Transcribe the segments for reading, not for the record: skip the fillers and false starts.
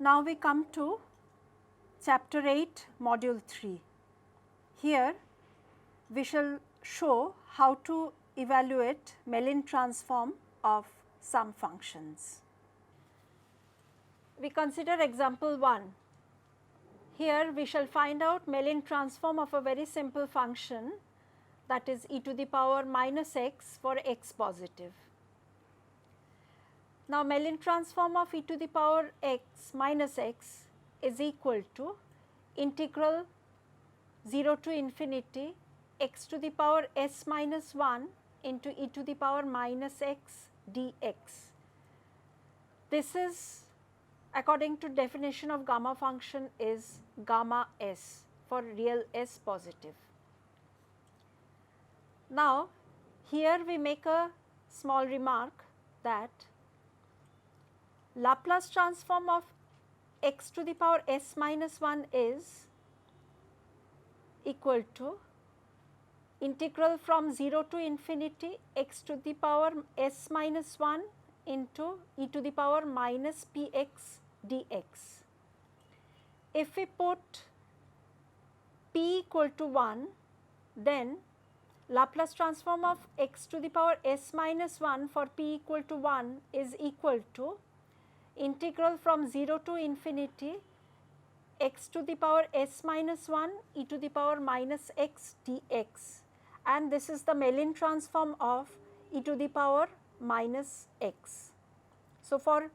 Now we come to chapter 8 module 3. Here we shall show how to evaluate Mellin transform of some functions. We consider example 1. Here we shall find out Mellin transform of a very simple function, that is e to the power minus x for x positive. Now Mellin transform of e to the power x minus x is equal to integral 0 to infinity x to the power s minus 1 into e to the power minus x dx. This is, according to definition of gamma function, is gamma s for real s positive. Now here we make a small remark that Laplace transform of x to the power s minus 1 is equal to integral from 0 to infinity x to the power s minus 1 into e to the power minus px dx. If we put p equal to 1, then Laplace transform of x to the power s minus 1 for p equal to 1 is equal to integral from 0 to infinity x to the power s minus 1 e to the power minus x dx, and this is the Mellin transform of e to the power minus x. So, for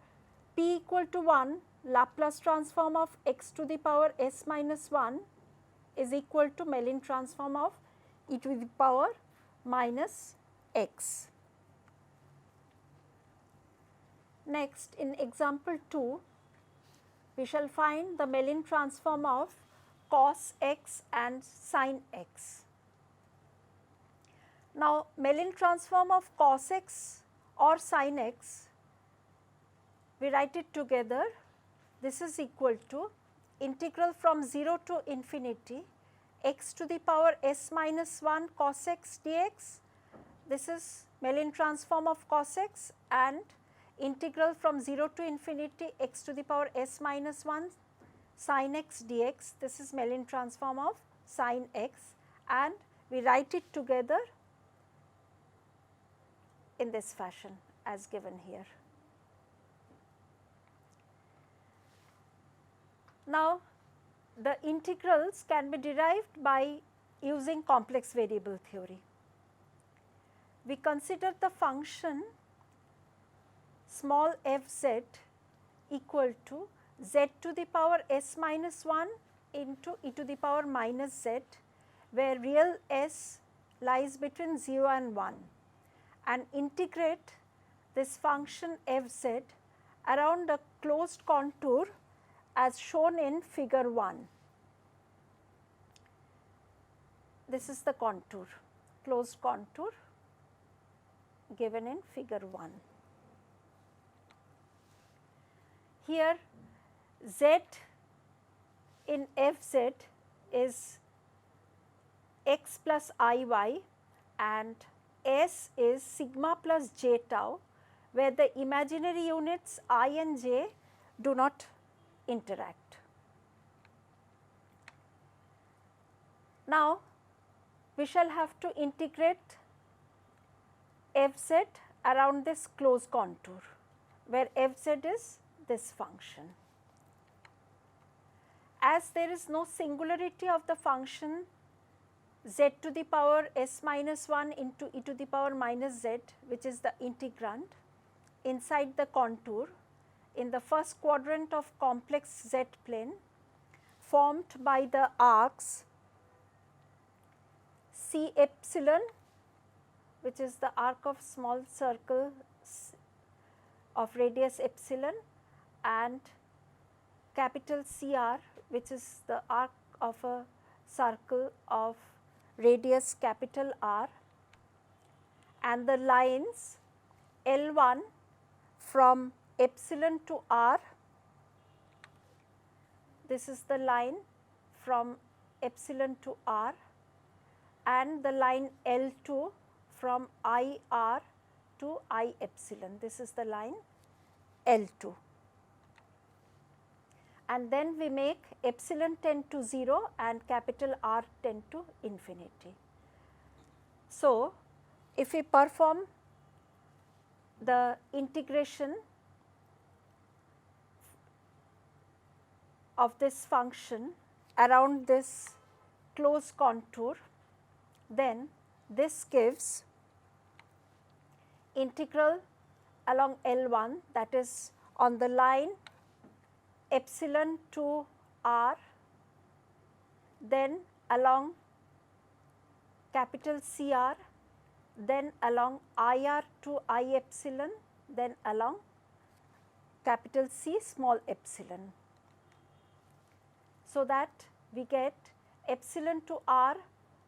p equal to 1, Laplace transform of x to the power s minus 1 is equal to Mellin transform of e to the power minus x. Next, in example 2, we shall find the Mellin transform of cos x and sin x. Now, Mellin transform of cos x or sin x, we write it together. This is equal to integral from 0 to infinity x to the power s minus 1 cos x dx. This is Mellin transform of cos x, and integral from 0 to infinity x to the power s minus 1 sin x dx. This is Mellin transform of sin x, and we write it together in this fashion as given here. Now, the integrals can be derived by using complex variable theory. We consider the function small f z equal to z to the power s minus 1 into e to the power minus z, where real s lies between 0 and 1, and integrate this function f z around a closed contour as shown in figure 1. This is the contour, closed contour given in figure 1. Here z in f z is x plus I y, and s is sigma plus j tau, where the imaginary units I and j do not interact. Now, we shall have to integrate f z around this closed contour, where f z is this function. As there is no singularity of the function z to the power s minus 1 into e to the power minus z, which is the integrand, inside the contour in the first quadrant of complex z plane formed by the arcs C epsilon, which is the arc of small circle of radius epsilon, and capital CR, which is the arc of a circle of radius capital R, and the lines L1 from epsilon to R. This is the line from epsilon to R, and the line L2 from IR to I epsilon. This is the line L2. and then we make epsilon tend to 0 and capital R tend to infinity. So, if we perform the integration of this function around this closed contour, then this gives integral along L1, that is on the line epsilon to R, then along capital CR, then along IR to I epsilon, then along capital C small epsilon. So that we get epsilon to R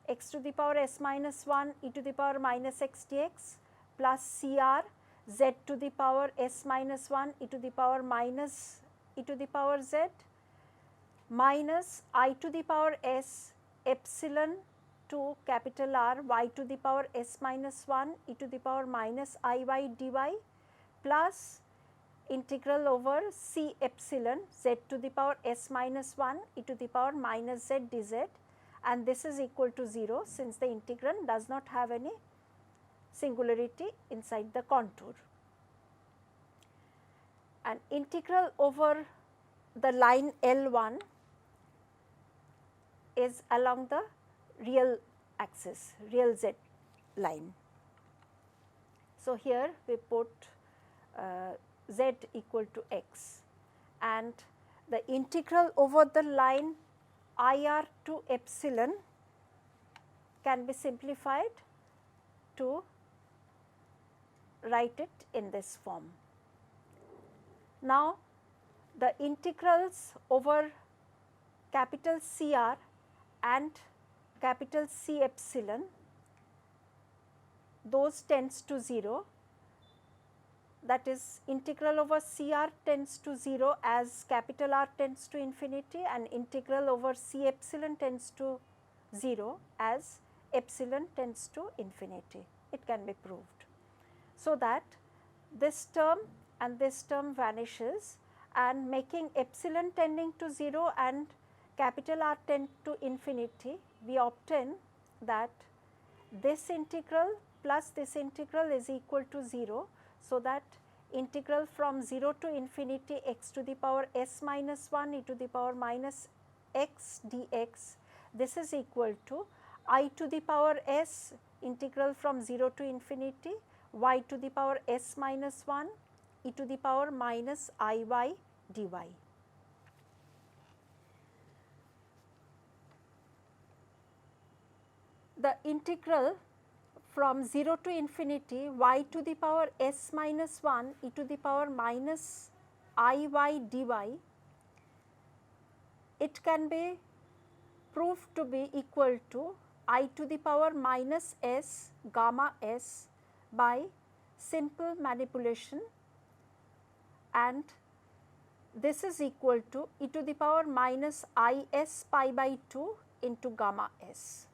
x to the power s minus 1 e to the power minus x dx plus CR z to the power s minus 1 e to the power minus e to the power z minus I to the power s epsilon to capital R y to the power s minus 1 e to the power minus I y dy plus integral over C epsilon z to the power s minus 1 e to the power minus z dz, and this is equal to 0 since the integrand does not have any singularity inside the contour. And integral over the line L1 is along the real axis, real z line. So, here we put z equal to x, and the integral over the line IR to epsilon can be simplified to write it in this form. Now, the integrals over capital CR and capital C epsilon, those tends to 0, that is integral over CR tends to 0 as capital R tends to infinity, and integral over C epsilon tends to 0 as epsilon tends to infinity. It can be proved. So that this term and this term vanishes, and making epsilon tending to 0 and capital R tend to infinity, we obtain that this integral plus this integral is equal to 0. So, that integral from 0 to infinity x to the power s minus 1 e to the power minus x dx, this is equal to I to the power s integral from 0 to infinity y to the power s minus 1 e to the power minus I y dy. The integral from 0 to infinity y to the power s minus 1 e to the power minus I y dy, it can be proved to be equal to I to the power minus s gamma s by simple manipulation, and this is equal to e to the power minus I s pi by 2 into gamma s.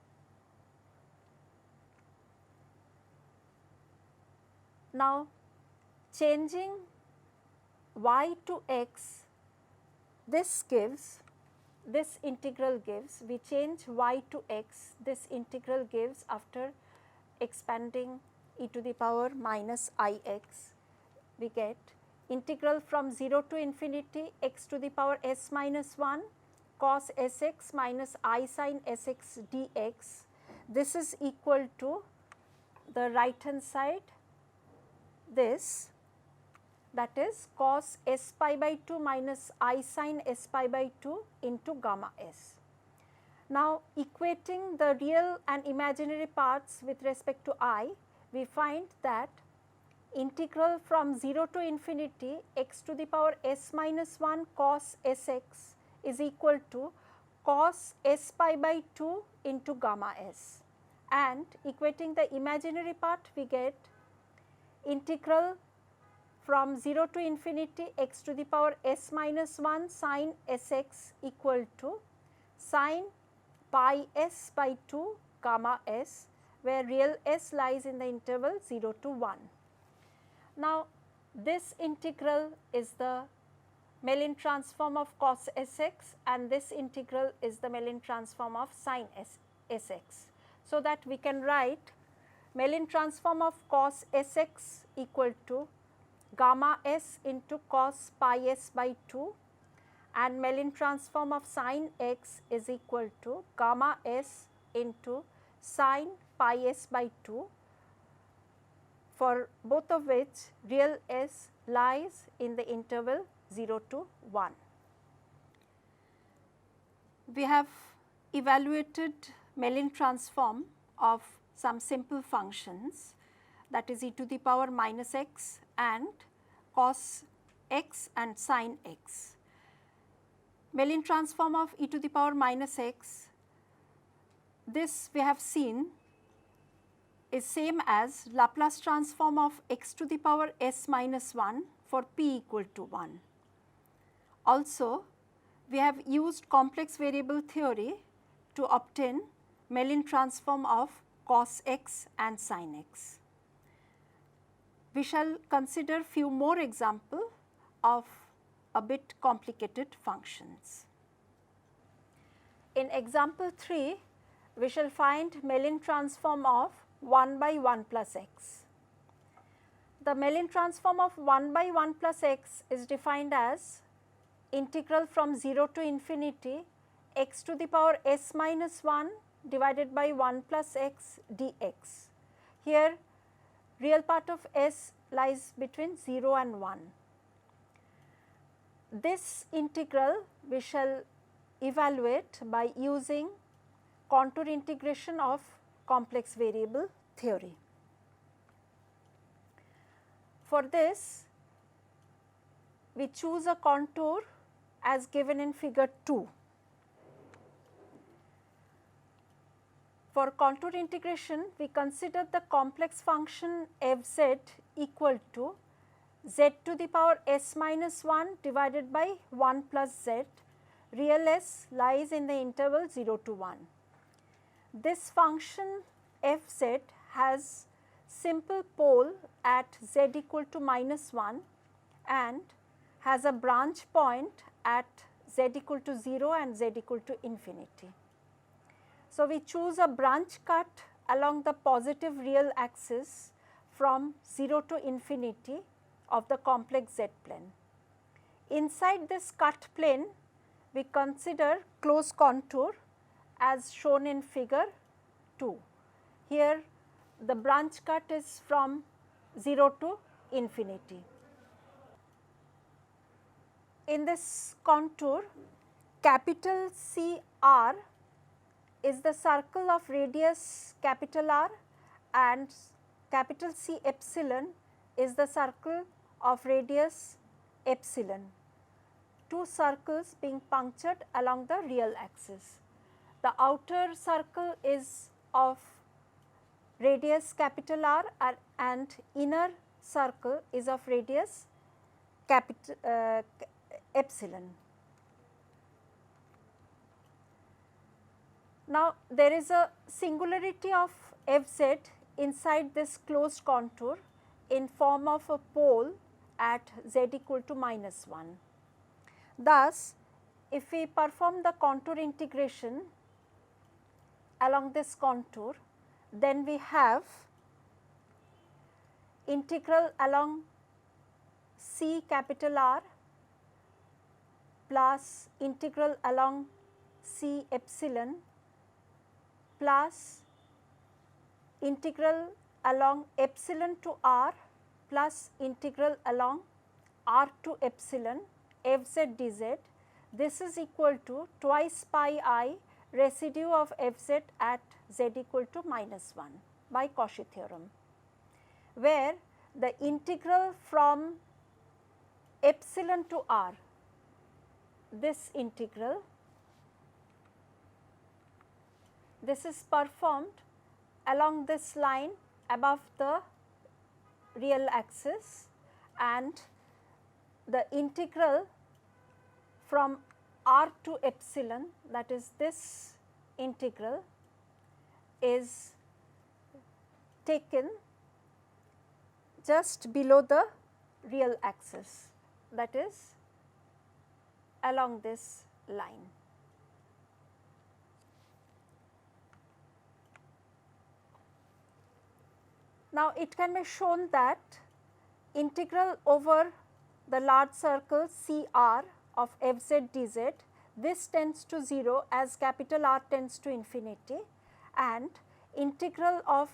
Now, changing y to x, this gives, this integral gives, we change y to x, this integral gives after expanding e to the power minus I x, we get integral from 0 to infinity x to the power s minus 1 cos s x minus I sin s x dx. This is equal to the right hand side, this, that is cos s pi by 2 minus I sin s pi by 2 into gamma s. Now, equating the real and imaginary parts with respect to I, we find that integral from 0 to infinity x to the power s minus 1 cos s x is equal to cos s pi by 2 into gamma s, and equating the imaginary part, we get integral from 0 to infinity x to the power s minus 1 sin s x equal to sin pi s by 2 gamma s, where real s lies in the interval 0 to 1. Now, this integral is the Mellin transform of cos Sx, and this integral is the Mellin transform of sin Sx. So that we can write Mellin transform of cos Sx equal to gamma s into cos pi s by 2, and Mellin transform of sin x is equal to gamma s into sin pi s by 2, for both of which real s lies in the interval 0 to 1. We have evaluated Mellin transform of some simple functions, that is e to the power minus x and cos x and sin x. Mellin transform of e to the power minus x, this we have seen is same as Laplace transform of x to the power s minus 1 for p equal to 1. Also, we have used complex variable theory to obtain Mellin transform of cos x and sin x. We shall consider few more examples of a bit complicated functions. In example 3, we shall find Mellin transform of 1 by 1 plus x. The Mellin transform of 1 by 1 plus x is defined as integral from 0 to infinity x to the power s minus 1 divided by 1 plus x dx. Here real part of s lies between 0 and 1. This integral we shall evaluate by using contour integration of complex variable theory. For this, we choose a contour as given in figure 2. For contour integration, we consider the complex function f z equal to z to the power s minus 1 divided by 1 plus z, real s lies in the interval 0 to 1. This function f z has simple pole at z equal to minus 1 and has a branch point at z equal to 0 and z equal to infinity. So, we choose a branch cut along the positive real axis from 0 to infinity of the complex z plane. Inside this cut plane, we consider closed contour as shown in figure 2. Here the branch cut is from 0 to infinity. In this contour, capital C r is the circle of radius capital R and capital C epsilon is the circle of radius epsilon, two circles being punctured along the real axis. The outer circle is of radius capital R and inner circle is of radius epsilon. Now, there is a singularity of f z inside this closed contour in form of a pole at z equal to minus 1. Thus, if we perform the contour integration along this contour, then we have integral along C capital R plus integral along C epsilon plus integral along epsilon to R plus integral along R to epsilon f z dz. This is equal to twice pi I residue of f z at z equal to minus 1 by Cauchy theorem, where the integral from epsilon to R, this integral, this is performed along this line above the real axis, and the integral from R to epsilon, that is this integral, is taken just below the real axis, that is along this line. Now, it can be shown that integral over the large circle CR of fz dz, this tends to 0 as capital R tends to infinity, and integral of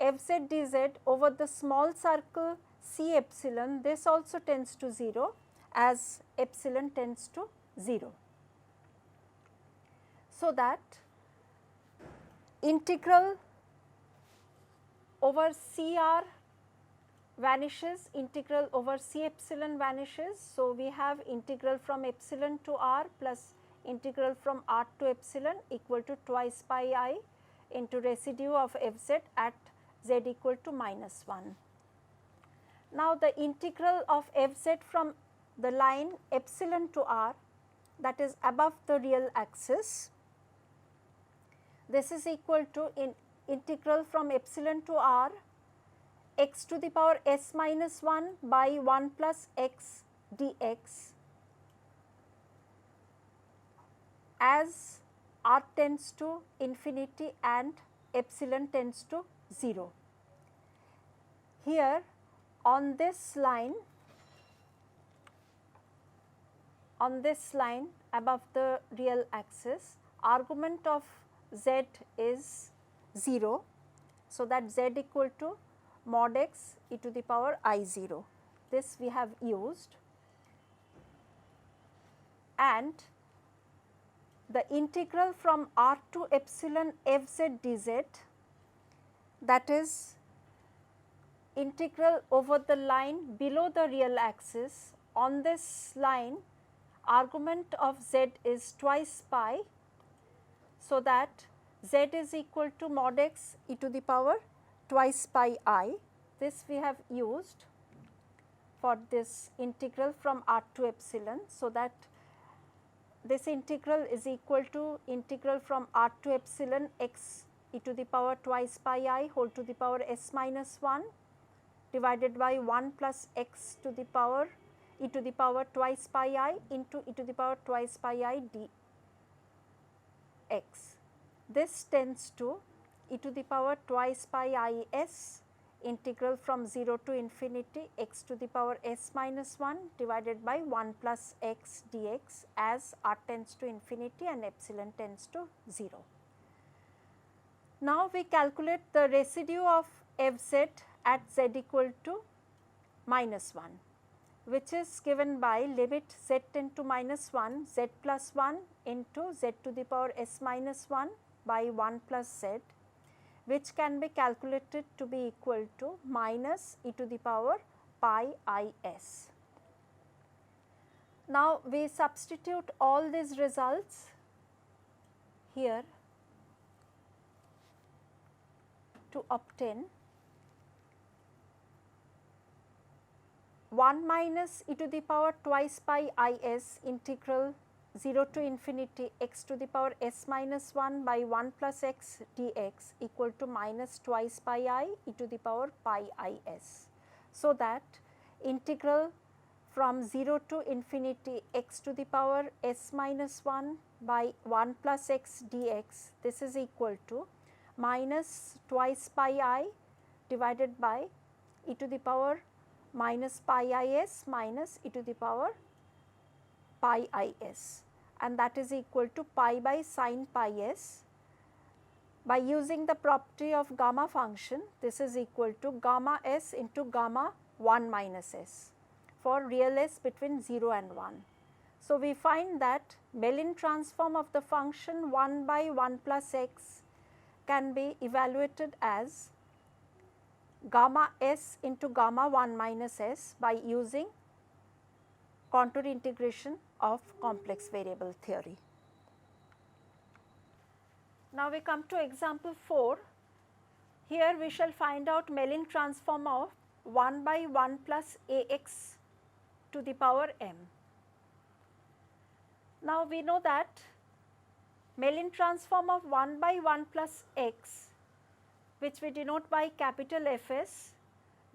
fz dz over the small circle C epsilon, this also tends to 0 as epsilon tends to 0. So that integral over CR vanishes, integral over C epsilon vanishes. So, we have integral from epsilon to R plus integral from R to epsilon equal to twice pi I into residue of fz at z equal to minus 1. Now, the integral of fz from the line epsilon to R, that is above the real axis, this is equal to integral from epsilon to R x to the power s minus 1 by 1 plus x dx as R tends to infinity and epsilon tends to 0. Here on this line above the real axis, argument of z is 0. So, that z equal to mod x e to the power I 0. This we have used, and the integral from R to epsilon fz dz, that is integral over the line below the real axis. On this line, argument of z is twice pi. So, that z is equal to mod x e to the power twice pi I. This we have used for this integral from R to epsilon. So, that this integral is equal to integral from R to epsilon x e to the power twice pi I whole to the power s minus 1 divided by 1 plus x to the power e to the power twice pi I into e to the power twice pi I dx. This tends to e to the power twice pi I s integral from 0 to infinity x to the power s minus 1 divided by 1 plus x dx as R tends to infinity and epsilon tends to 0. Now, we calculate the residue of fz at z equal to minus 1, which is given by limit z tend to minus 1 z plus 1 into z to the power s minus 1 by 1 plus z, which can be calculated to be equal to minus e to the power pi I s. Now, we substitute all these results here to obtain 1 minus e to the power twice pi I s integral 0 to infinity x to the power s minus 1 by 1 plus x dx equal to minus twice pi I e to the power pi I s. So, that integral from 0 to infinity x to the power s minus 1 by 1 plus x dx, this is equal to minus twice pi I divided by e to the power minus pi I s minus e to the power pi I s, and that is equal to pi by sin pi s. By using the property of gamma function, this is equal to gamma s into gamma 1 minus s for real s between 0 and 1. So, we find that Mellin transform of the function 1 by 1 plus x can be evaluated as gamma s into gamma 1 minus s by using contour integration of complex variable theory. Now, we come to example 4. Here we shall find out Mellin transform of 1 by 1 plus ax to the power m. Now, we know that Mellin transform of 1 by 1 plus x, which we denote by capital Fs,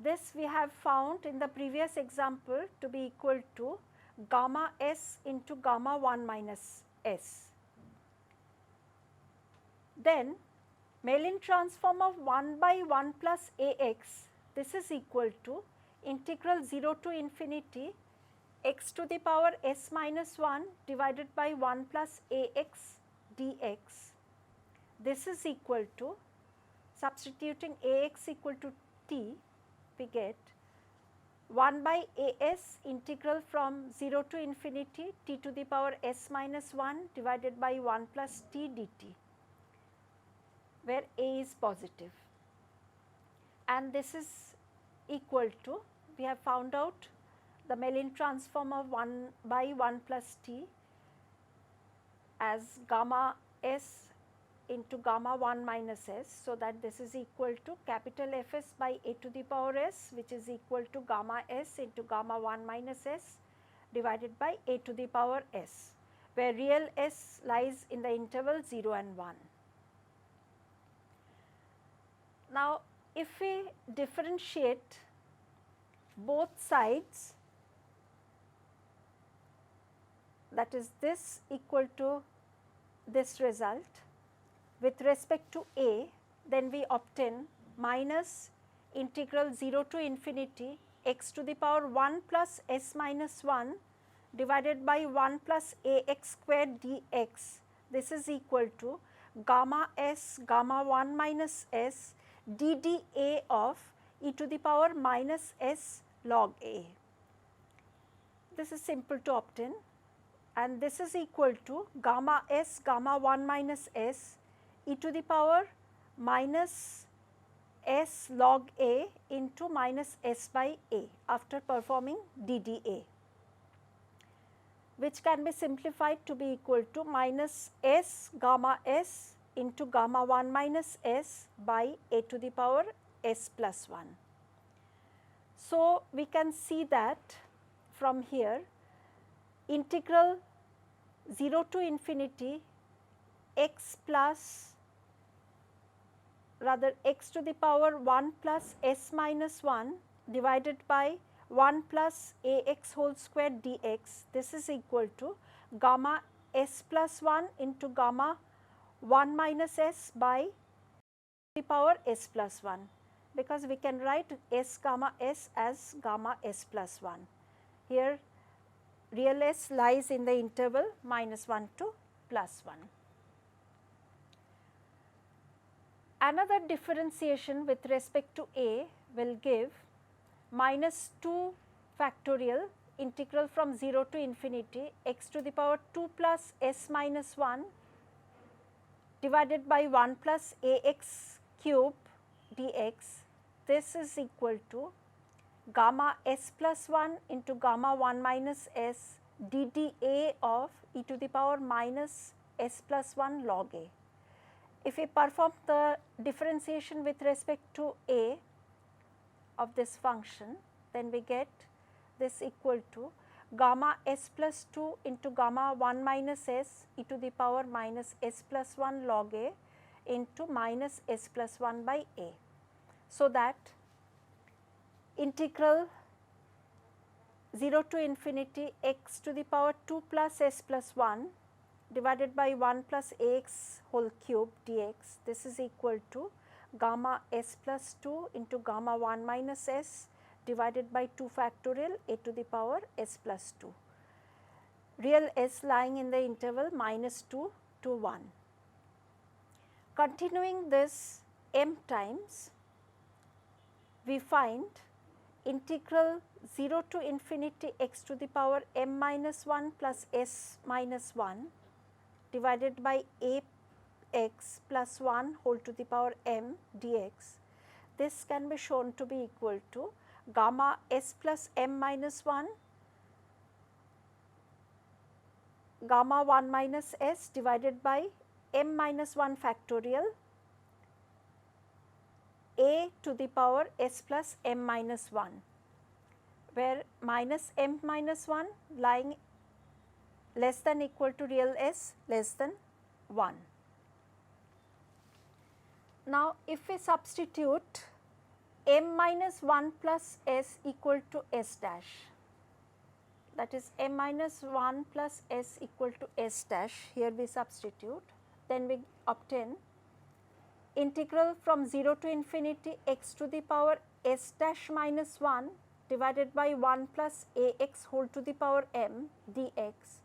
this we have found in the previous example to be equal to gamma s into gamma 1 minus s. Then Mellin transform of 1 by 1 plus Ax, this is equal to integral 0 to infinity x to the power s minus 1 divided by 1 plus Ax dx. This is equal to, substituting Ax equal to t, we get 1 by As integral from 0 to infinity t to the power s minus 1 divided by 1 plus t dt, where A is positive. And this is equal to, we have found out the Mellin transform of 1 by 1 plus t as gamma s into gamma 1 minus s. So, that this is equal to capital Fs by a to the power s, which is equal to gamma s into gamma 1 minus s divided by a to the power s, where real s lies in the interval 0 and 1. Now, if we differentiate both sides, that is this equal to this result with respect to A, then we obtain minus integral 0 to infinity x to the power 1 plus s minus 1 divided by 1 plus Ax squared dx. This is equal to gamma s gamma 1 minus s dda of e to the power minus s log A. This is simple to obtain, and this is equal to gamma s gamma 1 minus s e to the power minus s log A into minus s by A after performing dda, which can be simplified to be equal to minus s gamma s into gamma 1 minus s by a to the power s plus 1. So, we can see that from here integral 0 to infinity x plus, rather x to the power 1 plus s minus 1 divided by 1 plus Ax whole square dx, this is equal to gamma s plus 1 into gamma 1 minus s by the power s plus 1, because we can write s gamma s as gamma s plus 1. Here real s lies in the interval minus 1 to plus 1. Another differentiation with respect to A will give minus 2 factorial integral from 0 to infinity x to the power 2 plus s minus 1 divided by 1 plus Ax cube dx. This is equal to gamma s plus 1 into gamma 1 minus s dda of e to the power minus s plus 1 log A. If we perform the differentiation with respect to A of this function, then we get this equal to gamma s plus 2 into gamma 1 minus s e to the power minus s plus 1 log A into minus s plus 1 by A. So, that integral 0 to infinity x to the power 2 plus s plus 1 divided by 1 plus Ax whole cube dx, this is equal to gamma s plus 2 into gamma 1 minus s divided by 2 factorial a to the power s plus 2, real s lying in the interval minus 2 to 1. Continuing this m times, we find integral 0 to infinity x to the power m minus 1 plus s minus 1 divided by Ax plus 1 whole to the power m dx. This can be shown to be equal to gamma s plus m minus 1 gamma 1 minus s divided by m minus 1 factorial a to the power s plus m minus 1, where minus m minus 1 lying less than equal to real s less than 1. Now, if we substitute m minus 1 plus s equal to s dash, that is m minus 1 plus s equal to s dash, here we substitute, then we obtain integral from 0 to infinity x to the power s dash minus 1 divided by 1 plus ax whole to the power m dx.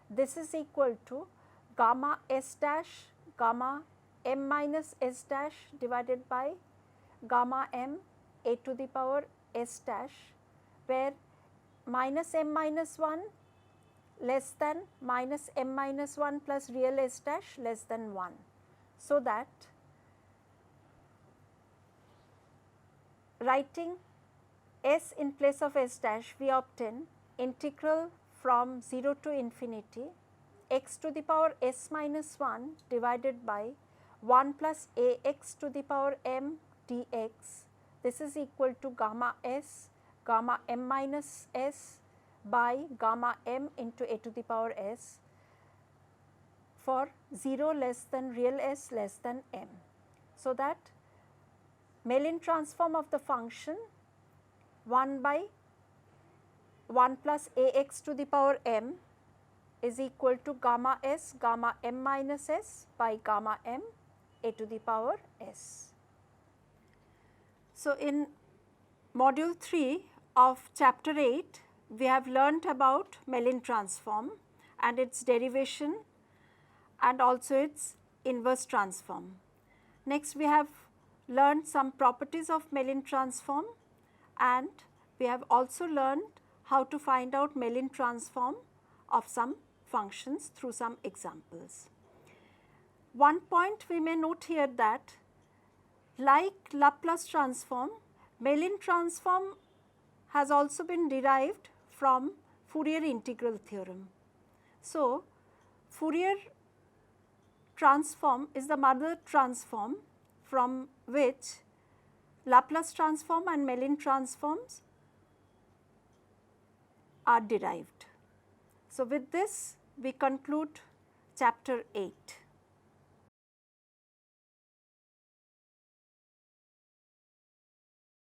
This is equal to gamma s dash gamma m minus s dash divided by gamma m a to the power s dash, where minus m minus 1 less than minus m minus 1 plus real s dash less than 1. So that writing s in place of s dash, we obtain integral from 0 to infinity x to the power s minus 1 divided by 1 plus ax to the power m dx. This is equal to gamma s gamma m minus s by gamma m into a to the power s for 0 less than real s less than m. So that Mellin transform of the function 1 by 1 plus ax to the power m is equal to gamma s gamma m minus s by gamma m a to the power s. So, in module 3 of chapter 8, we have learnt about Mellin transform and its derivation and also its inverse transform. Next, we have learned some properties of Mellin transform, and we have also learned how to find out Mellin transform of some functions through some examples. One point we may note here that like Laplace transform, Mellin transform has also been derived from Fourier integral theorem. So, Fourier transform is the mother transform from which Laplace transform and Mellin transforms are derived. So, with this we conclude chapter 8.